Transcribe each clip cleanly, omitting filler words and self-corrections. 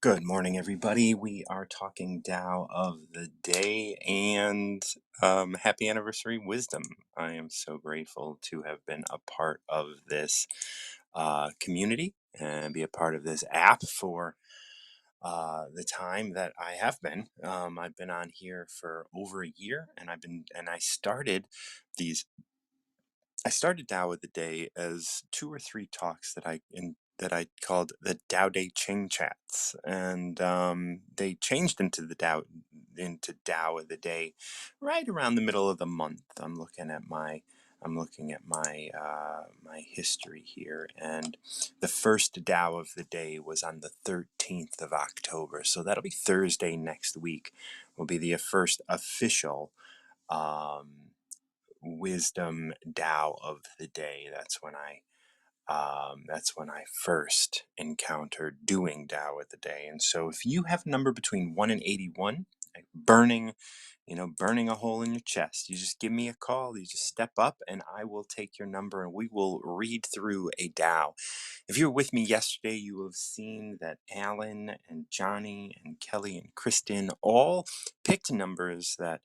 Good morning, everybody. We are talking Tao of the Day and happy anniversary, wisdom. I am so grateful to have been a part of this community and be a part of this app for the time that I have been. I've been on here for over a year, and I started these I started Tao of the Day as two or three talks that I called the Tao Day Ching Chats, and they changed into Tao of the Day right around the middle of the month. I'm looking at my history here, and the first Tao of the Day was on the 13th of October, so that'll be Thursday next week. Will be the first official. Um, Wisdom Tao of the Day. That's when I first encountered doing Tao of the Day. And so if you have a number between 1 and 81, like burning a hole in your chest, you just give me a call, you just step up and I will take your number and we will read through a Tao. If you were with me yesterday, you will have seen that Alan and Johnny and Kelly and Kristen all picked numbers that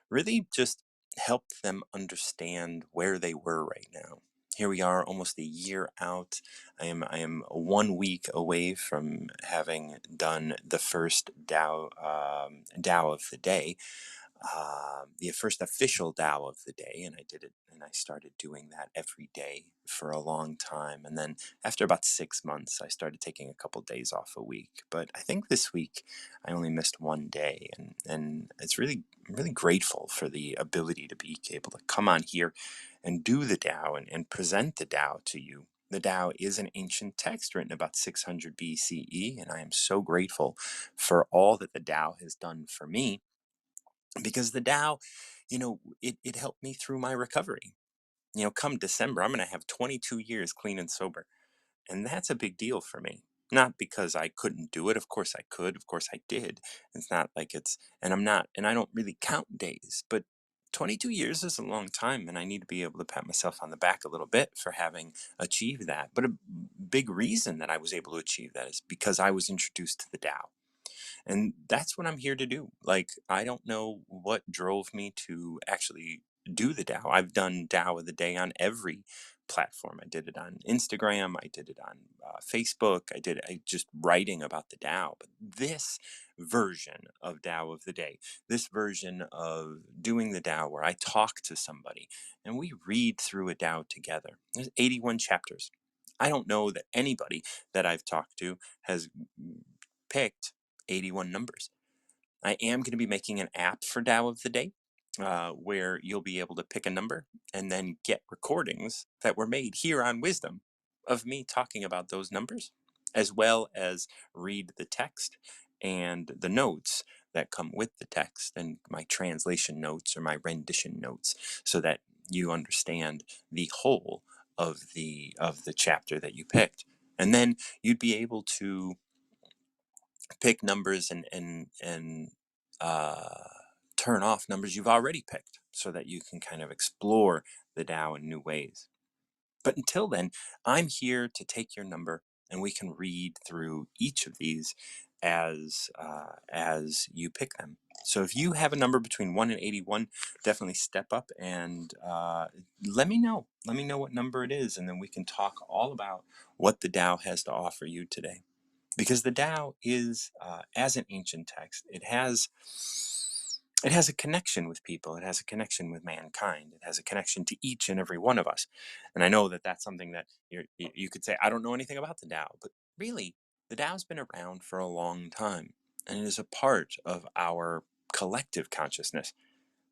really just helped them understand where they were right now. Here we are, almost a year out. I am 1 week away from having done the first Tao of the Day, the first official Tao of the Day, and I did it, and I started doing that every day for a long time. And then after about 6 months, I started taking a couple days off a week. But I think this week I only missed 1 day, and it's really really grateful for the ability to be able to come on here and do the Tao and present the Tao to you. The Tao is an ancient text written about 600 BCE, and I am so grateful for all that the Tao has done for me, because the Tao, it helped me through my recovery. Come December, I'm going to have 22 years clean and sober. And that's a big deal for me. Not because I couldn't do it. Of course I could. Of course I did. It's not like and I don't really count days, but 22 years is a long time, and I need to be able to pat myself on the back a little bit for having achieved that. But a big reason that I was able to achieve that is because I was introduced to the Tao. And that's what I'm here to do. Like, I don't know what drove me to actually do the Tao. I've done Tao of the Day on every platform. I did it on Instagram. I did it on Facebook. I just writing about the Tao. But this version of Tao of the Day, this version of doing the Tao where I talk to somebody and we read through a Tao together. There's 81 chapters. I don't know that anybody that I've talked to has picked 81 numbers. I am going to be making an app for Tao of the Day, where you'll be able to pick a number and then get recordings that were made here on Wisdom of me talking about those numbers, as well as read the text and the notes that come with the text and my translation notes or my rendition notes, so that you understand the whole of the chapter that you picked. And then you'd be able to pick numbers and turn off numbers you've already picked, so that you can kind of explore the Tao in new ways. But until then, I'm here to take your number and we can read through each of these as you pick them. So if you have a number between 1 and 81, definitely step up and let me know. Let me know what number it is, and then we can talk all about what the Tao has to offer you today. Because the Tao is, as an ancient text, it has a connection with people. It has a connection with mankind. It has a connection to each and every one of us. And I know that that's something that you could say, I don't know anything about the Tao, but really, the Tao's been around for a long time, and it is a part of our collective consciousness.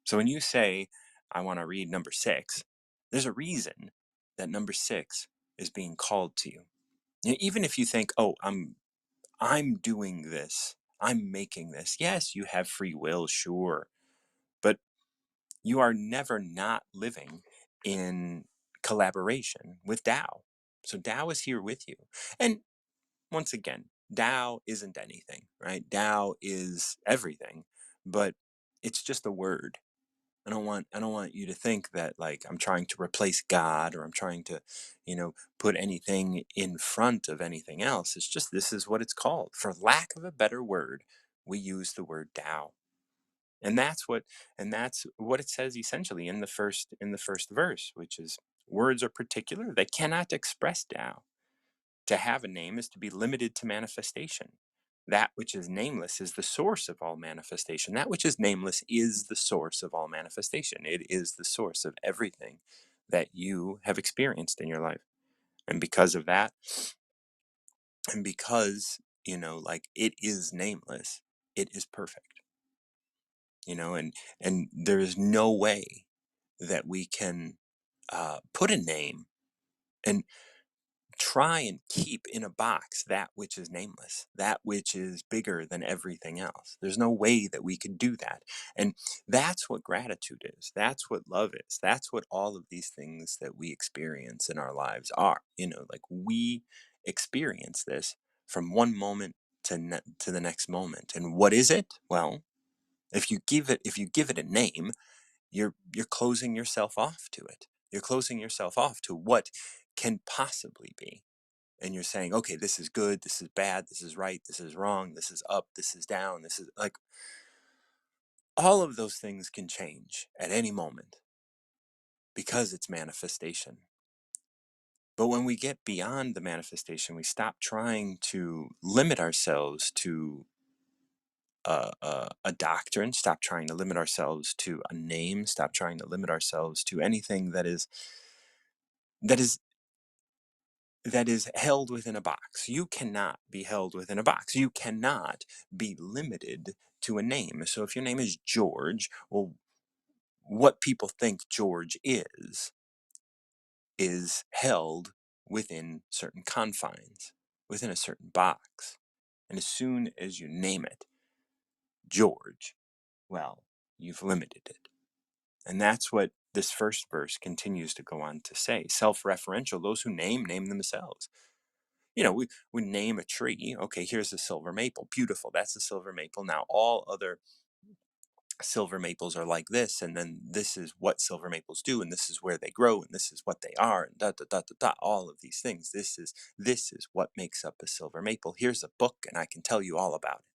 So when you say, I want to read number 6, there's a reason that number 6 is being called to you. Even if you think, oh, I'm doing this, I'm making this. Yes, you have free will, sure, but you are never not living in collaboration with Tao. So Tao is here with you. And once again, Tao isn't anything, right? Tao is everything, but it's just a word. I don't want you to think that like I'm trying to replace God or I'm trying to, you know, put anything in front of anything else. It's just this is what it's called. For lack of a better word, we use the word Tao. And that's what it says essentially in the first verse, which is words are particular, they cannot express Tao. To have a name is to be limited to manifestation. That which is nameless is the source of all manifestation. That which is nameless is the source of all manifestation. It is the source of everything that you have experienced in your life. And because of that, and because, like it is nameless, it is perfect. And there is no way that we can put a name and try and keep in a box that which is nameless, that which is bigger than everything else. There's no way that we could do that. And that's what gratitude is. That's what love is. That's what all of these things that we experience in our lives are. Like we experience this from one moment to the next moment. And what is it? Well, if you give it a name, you're closing yourself off to it. You're closing yourself off to what can possibly be. And you're saying, okay, this is good, this is bad, this is right, this is wrong, this is up, this is down, this is like all of those things can change at any moment because it's manifestation. But when we get beyond the manifestation, we stop trying to limit ourselves to a doctrine, stop trying to limit ourselves to a name, stop trying to limit ourselves to anything that is that is held within a box. You cannot be held within a box. You cannot be limited to a name. So if your name is George, well, what people think George is held within certain confines, within a certain box. And as soon as you name it George, well, you've limited it. And that's what this first verse continues to go on to say. Self-referential, those who name themselves. We name a tree. Okay, here's a silver maple. Beautiful. That's a silver maple. Now, all other silver maples are like this, and then this is what silver maples do, and this is where they grow, and this is what they are, and da da da da da. All of these things. This is what makes up a silver maple. Here's a book, and I can tell you all about it.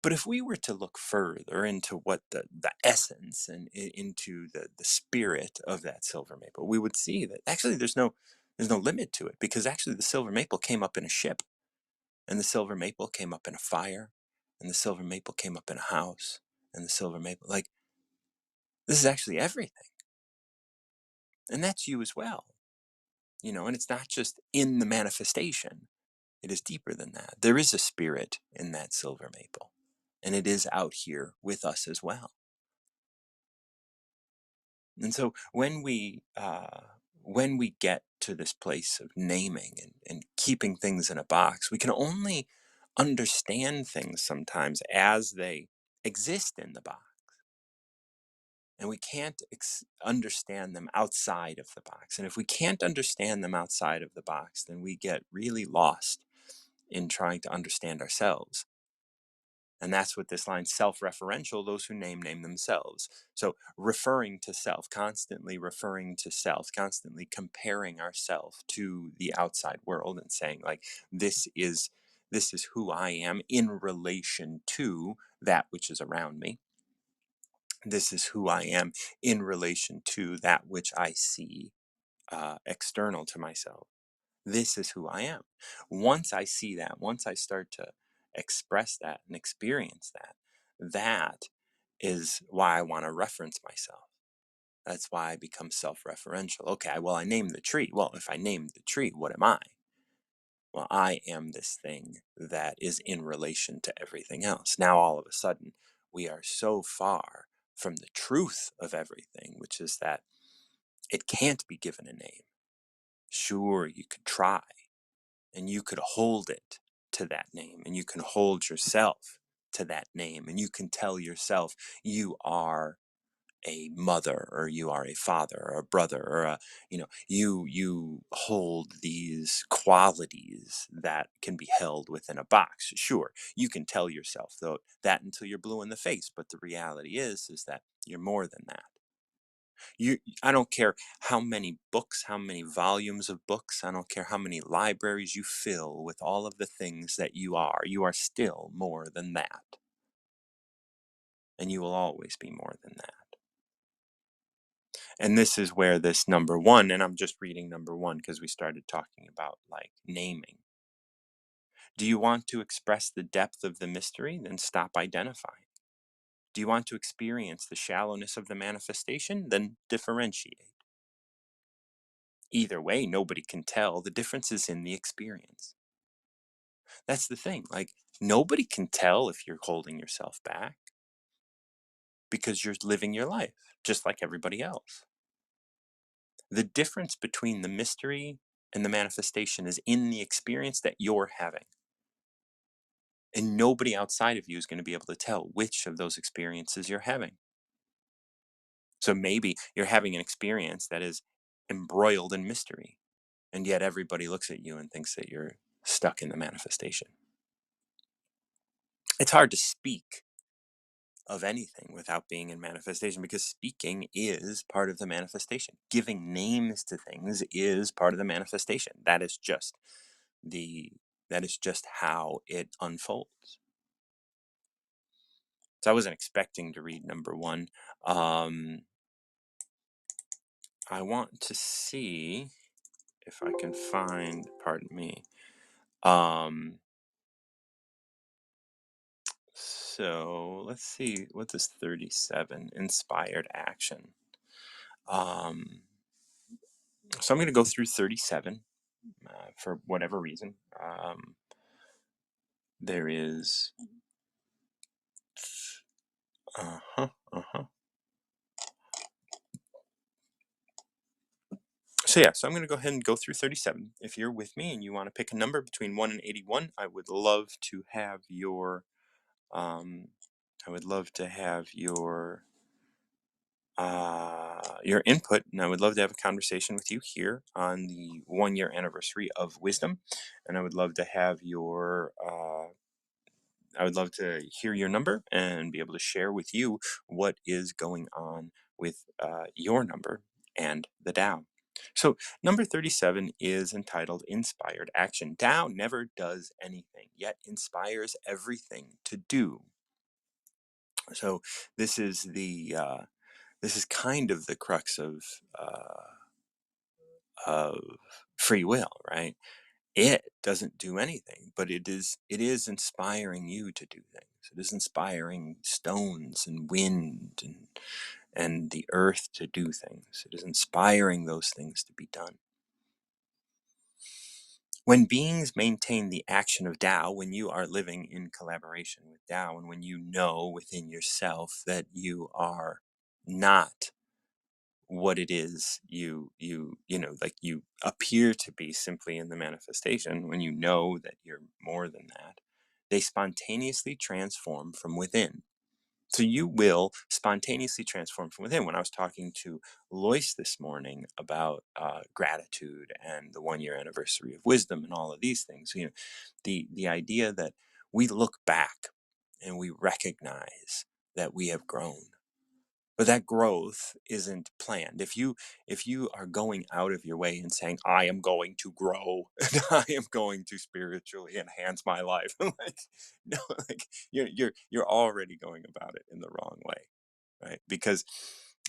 But if we were to look further into what the essence and into the spirit of that silver maple, we would see that actually there's no limit to it, because actually the silver maple came up in a ship, and the silver maple came up in a fire, and the silver maple came up in a house, and the silver maple, like, this is actually everything. And that's you as well. And it's not just in the manifestation, it is deeper than that. There is a spirit in that silver maple, and it is out here with us as well. And so when we get to this place of naming and keeping things in a box, we can only understand things sometimes as they exist in the box. And we can't understand them outside of the box. And if we can't understand them outside of the box, then we get really lost in trying to understand ourselves. And that's what this line, self-referential, those who name themselves. So referring to self, constantly referring to self, constantly comparing ourselves to the outside world and saying like, this is who I am in relation to that which is around me. This is who I am in relation to that which I see external to myself. This is who I am. Once I see that, once I start to express that and experience that, that is why I want to reference myself. That's why I become self-referential. Okay, well, I named the tree. Well, if I named the tree, what am I? Well, I am this thing that is in relation to everything else. Now, all of a sudden, we are so far from the truth of everything, which is that it can't be given a name. Sure, you could try, and you could hold it to that name, and you can hold yourself to that name, and you can tell yourself you are a mother, or you are a father, or a brother, or you hold these qualities is that can be held within a box. Sure, you can tell yourself though that until you're blue in the face, but the reality is that you're more than that. I don't care how many books, how many volumes of books, I don't care how many libraries you fill with all of the things that you are still more than that. And you will always be more than that. And this is where this number one, and I'm just reading number one because we started talking about like naming. Do you want to express the depth of the mystery? Then stop identifying. Do you want to experience the shallowness of the manifestation? Then differentiate. Either way, nobody can tell. The difference is in the experience. That's the thing. Like, nobody can tell if you're holding yourself back because you're living your life just like everybody else. The difference between the mystery and the manifestation is in the experience that you're having. And nobody outside of you is going to be able to tell which of those experiences you're having. So maybe you're having an experience that is embroiled in mystery, and yet everybody looks at you and thinks that you're stuck in the manifestation. It's hard to speak of anything without being in manifestation because speaking is part of the manifestation. Giving names to things is part of the manifestation. The that is just how it unfolds. So I wasn't expecting to read number one. I want to see if I can find, pardon me. So let's see, what is 37? Inspired action. So I'm going to go through 37 for whatever reason. There is. Uh-huh, uh-huh. So yeah, so I'm going to go ahead and go through 37. If you're with me and you want to pick a number between 1 and 81, I would love to have um, your input, and I would love to have a conversation with you here on the 1 year anniversary of wisdom, and I would love to hear your number and be able to share with you what is going on with your number and the Tao. So, number 37 is entitled Inspired Action. Tao never does anything, yet inspires everything to do. So, this is this is kind of the crux of free will, right? It doesn't do anything, but it is inspiring you to do things. It is inspiring stones and wind and the earth to do things. It is inspiring those things to be done. When beings maintain the action of Tao, when you are living in collaboration with Tao, and when you know within yourself that you are not what it is like you appear to be simply in the manifestation, when you know that you're more than that, they spontaneously transform from within. So you will spontaneously transform from within. When I was talking to Lois this morning about gratitude and the 1 year anniversary of wisdom and all of these things, the idea that we look back and we recognize that we have grown, but that growth isn't planned. If you are going out of your way and saying, I am going to grow and I am going to spiritually enhance my life, like, no, like you're already going about it in the wrong way, right? Because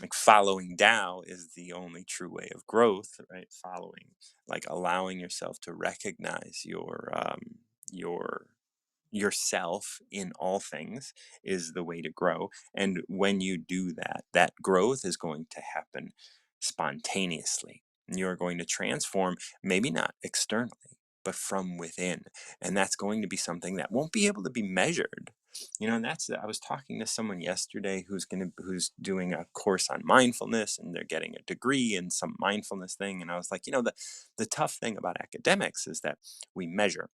like following Tao is the only true way of growth, right? Following, like allowing yourself to recognize your yourself in all things is the way to grow. And when you do that, that growth is going to happen spontaneously. And you're going to transform, maybe not externally, but from within. And that's going to be something that won't be able to be measured. And I was talking to someone yesterday who's doing a course on mindfulness, and they're getting a degree in some mindfulness thing. And I was like, the tough thing about academics is that we measure.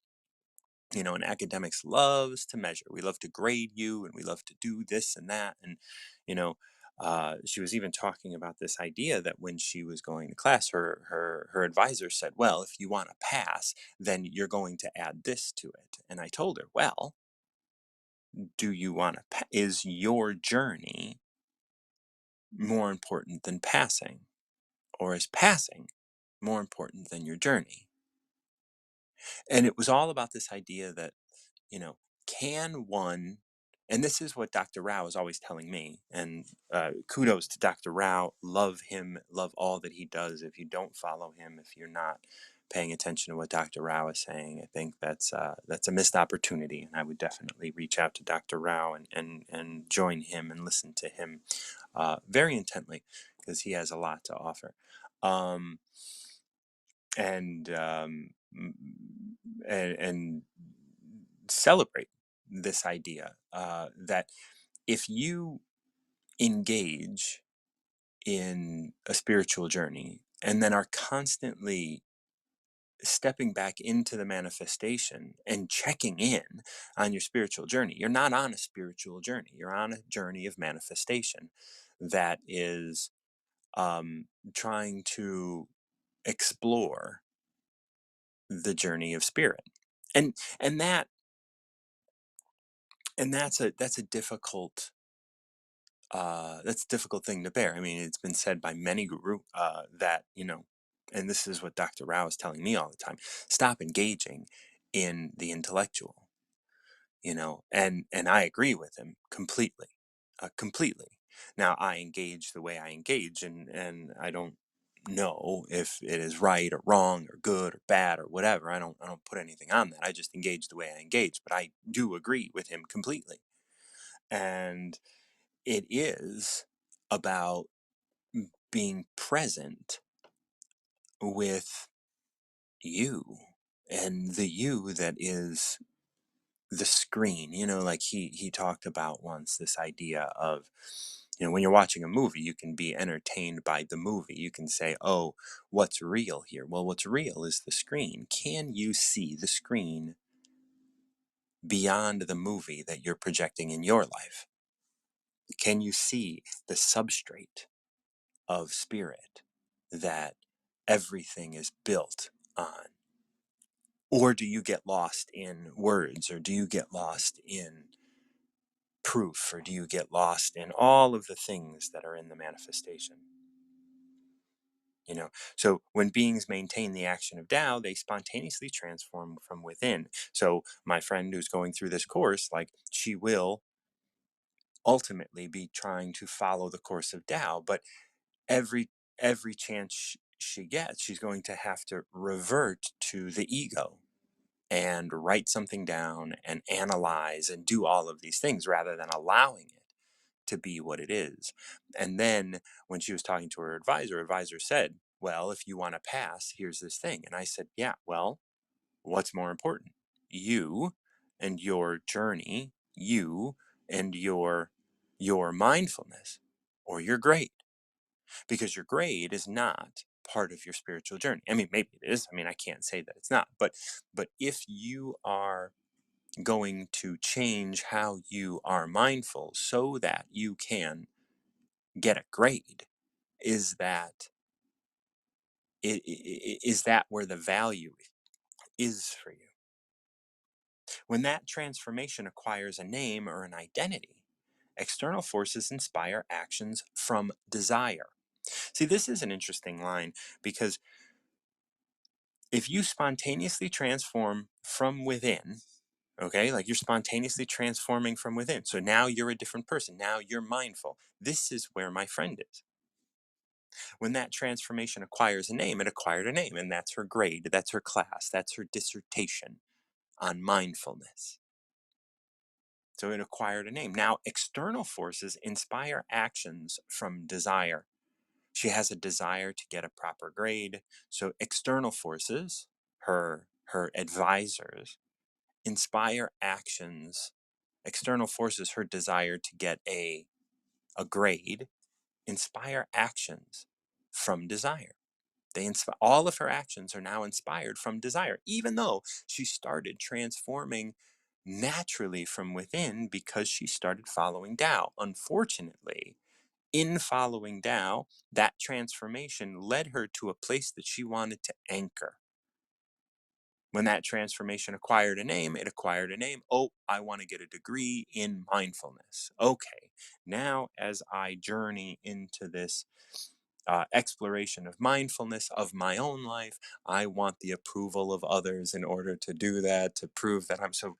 And academics loves to measure. We love to grade you, and we love to do this and that. And, you know, She was even talking about this idea that when she was going to class, her advisor said, "Well, if you want to pass, then you're going to add this to it." And I told her, "Well, do you want to? Is your journey more important than passing, or is passing more important than your journey?" And it was all about this idea that, you know, can one, and this is what Dr. Rao is always telling me, and kudos to Dr. Rao, love him, love all that he does. If you don't follow him, if you're not paying attention to what Dr. Rao is saying, I think that's a missed opportunity, and I would definitely reach out to Dr. Rao and join him and listen to him very intently, because he has a lot to offer. Um, and and celebrate this idea that if you engage in a spiritual journey and then are constantly stepping back into the manifestation and checking in on your spiritual journey, you're not on a spiritual journey, you're on a journey of manifestation that is trying to explore the journey of spirit. And and that that's a difficult that's a difficult thing to bear. I mean, it's been said by many guru that, and this is what Dr. Rao is telling me all the time: stop engaging in the intellectual, and I agree with him completely, completely. Now, I engage the way I engage, and I don't know if it is right or wrong or good or bad or whatever. I don't put anything on that. I just engage the way I engage, but I do agree with him completely. And it is about being present with you, and the you that is the screen. Like he talked about once, this idea of, when you're watching a movie, you can be entertained by the movie. You can say, "Oh, what's real here?" Well, what's real is the screen. Can you see the screen beyond the movie that you're projecting in your life? Can you see the substrate of spirit that everything is built on? Or do you get lost in words, or do you get lost in proof, or do you get lost in all of the things that are in the manifestation? So when beings maintain the action of Tao, they spontaneously transform from within. So my friend who's going through this course, like, she will ultimately be trying to follow the course of Tao, but every every chance she gets, she's going to have to revert to the ego and write something down and analyze and do all of these things, rather than allowing it to be what it is. And then when she was talking to her advisor said, "Well, if you want to pass, here's this thing." And I said, "Yeah, well, what's more important? You and your journey, you and your mindfulness, or your grade? Because your grade is not part of your spiritual journey. I mean, maybe it is. I mean, I can't say that it's not, but if you are going to change how you are mindful so that you can get a grade, is that is that where the value is for you? When that transformation acquires a name or an identity, external forces inspire actions from desire. See, this is an interesting line, because if you spontaneously transform from within, okay, like, you're spontaneously transforming from within, so now you're a different person, now you're mindful. This is where my friend is. When that transformation acquires a name, it acquired a name, and that's her grade, that's her class, that's her dissertation on mindfulness. So it acquired a name. Now, external forces inspire actions from desire. She has a desire to get a proper grade. So external forces, her advisors, inspire actions. External forces, her desire to get a grade, inspire actions from desire. All of her actions are now inspired from desire, even though she started transforming naturally from within, because she started following Tao. Unfortunately, In following Tao, that transformation led her to a place that she wanted to anchor. When that transformation acquired a name, it acquired a name. Oh, I want to get a degree in mindfulness. Okay, now as I journey into this exploration of mindfulness of my own life, I want the approval of others in order to do that, to prove that I'm so.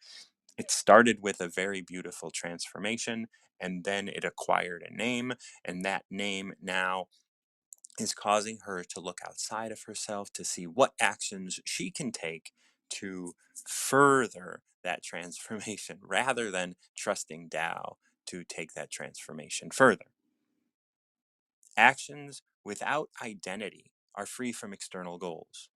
It started with a very beautiful transformation, and then it acquired a name, and that name now is causing her to look outside of herself to see what actions she can take to further that transformation rather than trusting Tao to take that transformation further. Actions without identity are free from external goals.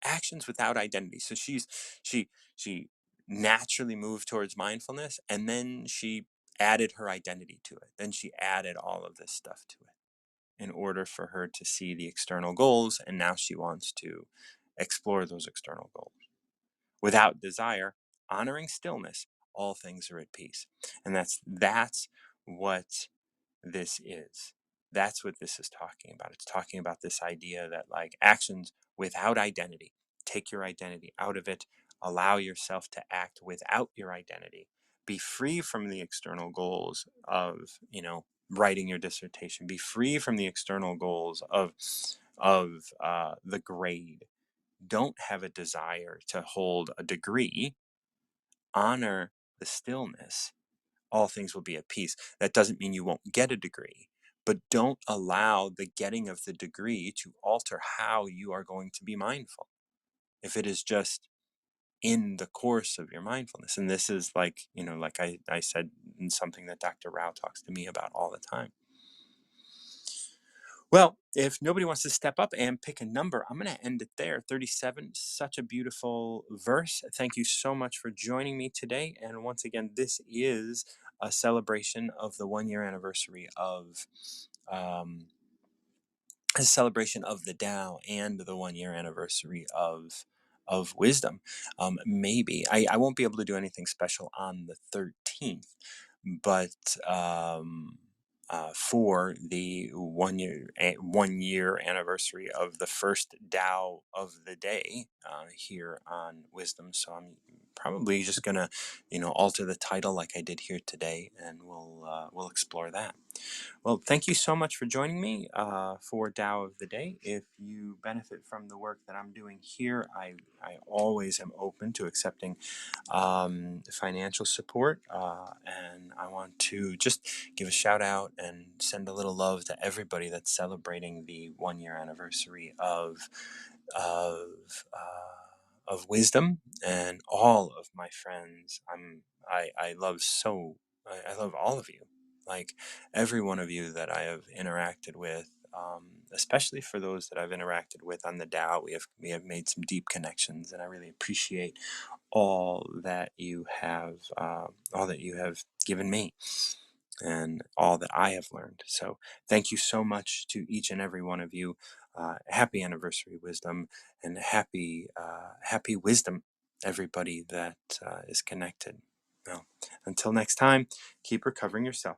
Actions without identity. So she naturally moved towards mindfulness, and then she added her identity to it. Then she added all of this stuff to it in order for her to see the external goals, and now she wants to explore those external goals. Without desire, honoring stillness, all things are at peace. And that's what this is. That's what this is talking about. It's talking about this idea that, like, actions without identity, take your identity out of it, allow yourself to act without your identity, be free from the external goals of, writing your dissertation, be free from the external goals of the grade. Don't have a desire to hold a degree. Honor the stillness, all things will be at peace. That doesn't mean you won't get a degree, but don't allow the getting of the degree to alter how you are going to be mindful. If it is just in the course of your mindfulness, and this is like, like I said, in something that Dr. Rao talks to me about all the time. Well, if nobody wants to step up and pick a number, I'm going to end it there. 37, such a beautiful verse. Thank you so much for joining me today. And once again, this is a celebration of the 1 year anniversary of um, a celebration of the Tao and the 1 year anniversary of wisdom. Maybe I won't be able to do anything special on the 13th, but for the 1 year anniversary of the first Tao of the day here on Wisdom. So I'm probably just gonna, alter the title like I did here today, and we'll explore that. Well, thank you so much for joining me for Tao of the Day. If you benefit from the work that I'm doing here, I always am open to accepting financial support. And I want to just give a shout out and send a little love to everybody that's celebrating the 1 year anniversary of of wisdom, and all of my friends. I love I love all of you, like every one of you that I have interacted with, especially for those that I've interacted with on the Tao. We have made some deep connections, and I really appreciate all that you have given me, and all that I have learned. So thank you so much to each and every one of you. Happy anniversary, wisdom, and happy wisdom, everybody that is connected. Well, until next time, keep recovering yourself.